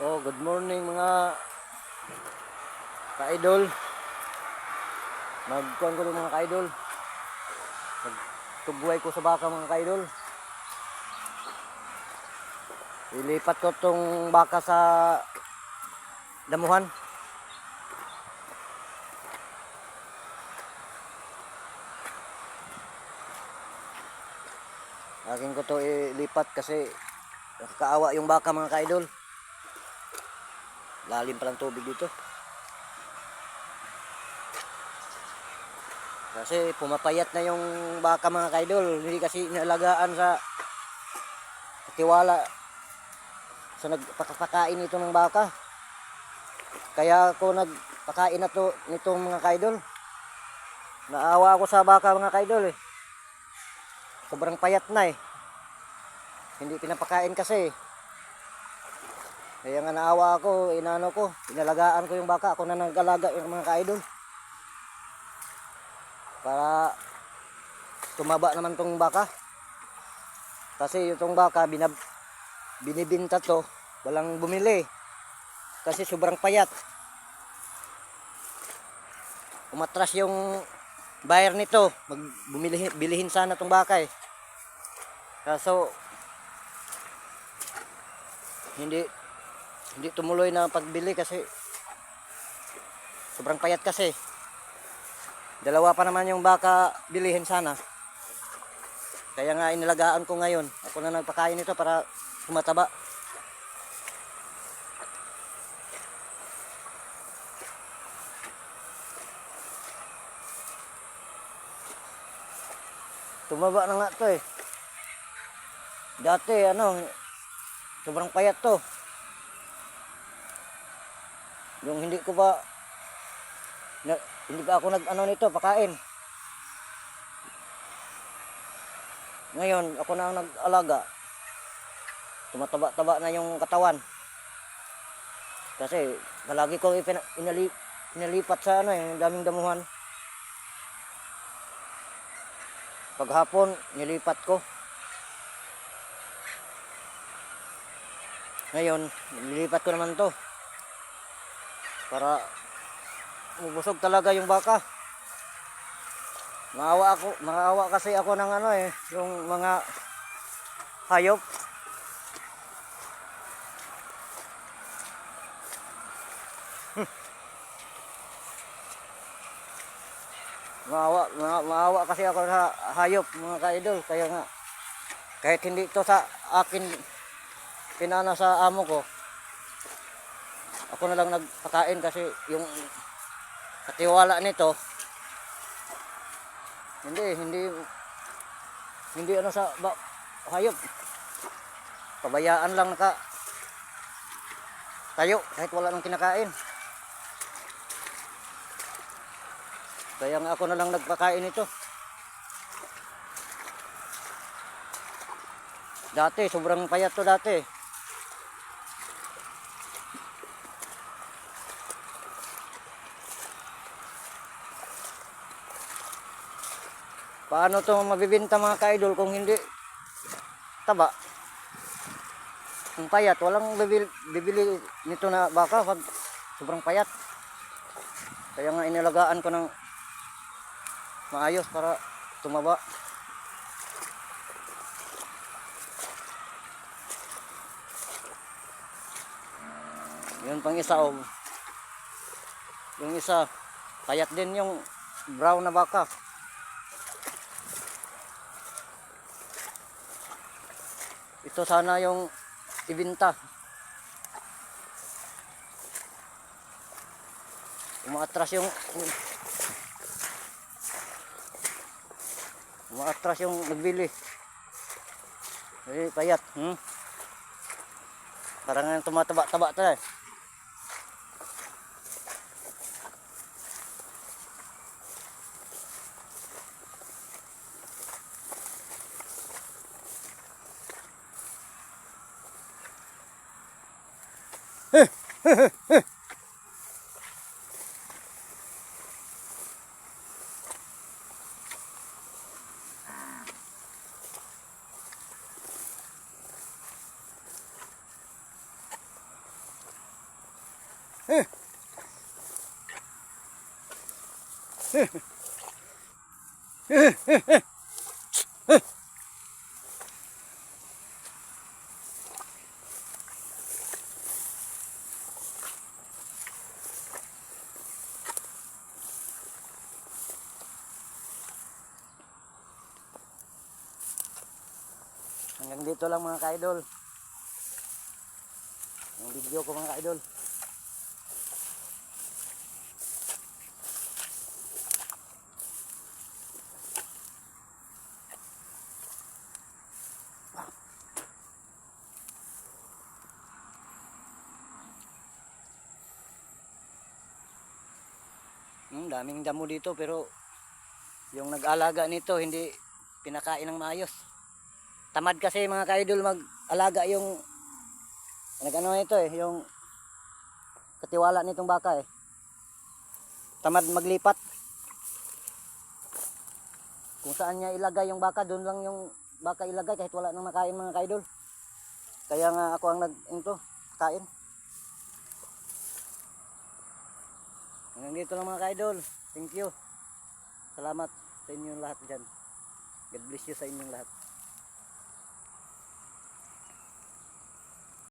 Oh, good morning mga ka-idol. Nagkuhan ko ng mga ka-idol. Nagtugway ko sa baka mga ka-idol. Ilipat ko tong baka sa damuhan. Akin ko to ilipat kasi nakakaawa yung baka mga ka-idol. Lalim pa lang tubig dito. Kasi pumapayat na yung baka mga ka-idol. Hindi kasi inalagaan sa tiwala sa nagpakakain nito ng baka. Kaya ako nagpakain na to nitong mga ka-idol. Naawa ako sa baka mga ka-idol eh. Sobrang payat na eh. Hindi pinapakain kasi. Kaya nga naawa ako, inalagaan ko yung baka. Ako na nag-alaga yung mga ka-idol. Para tumaba naman tong baka. Kasi yung baka binibinta to, walang bumili. Kasi sobrang payat. Umatras yung buyer nito, bilihin sana tong baka eh. Kaso hindi tumuloy na pagbili kasi sobrang payat kasi. Dalawa pa naman yung baka bilihin sana. Kaya nga inilagaan ko ngayon. Ako na nagpakain nito para tumataba. Tumaba na nga to eh. Dati sobrang payat to. Yung hindi pa ako nito pakain. Ngayon ako na ang nag-alaga. Tumataba-taba na yung katawan. Kasi palagi ko inalipat sa yung daming damuhan. Paghapon nilipat ko. Ngayon nilipat ko naman to. Para mabusog talaga yung baka. Maawa kasi ako ng yung mga hayop. Maawa kasi ako sa hayop mga ka-idol. Kaya nga kahit hindi to sa akin pinana sa amo ko, ako na lang nagpakain kasi yung katiwala nito hindi sa hayop. Pabayaan lang tayo kahit wala nang kinakain. Kaya nga ako na lang nagpakain ito. Dati sobrang payat to dati. Paano to mabibenta mga ka-idol kung hindi taba? Kung payat, walang bibili nito na baka pag sobrang payat. Kaya nga inilagaan ko ng maayos para tumaba. Yun pang isa yung isa payat din yung brown na baka. Ito sana yung ibinta. Umaatras yung nagbili. Payat. Parang tumataba-taba tayo. Hanggang dito lang mga ka-idol. Ang video ko mga ka-idol. Daming damo dito pero yung nag-alaga nito hindi pinakain ng maayos. Tamad kasi mga ka-idol mag-alaga yung nag-ano ito yung katiwala nitong baka Tamad maglipat. Kung saan niya ilagay yung baka, doon lang yung baka ilagay kahit wala nang makain mga ka-idol. Kaya nga ako ang kain. Hanggang dito lang mga ka-idol. Thank you. Salamat sa inyong lahat dyan. God bless you sa inyong lahat.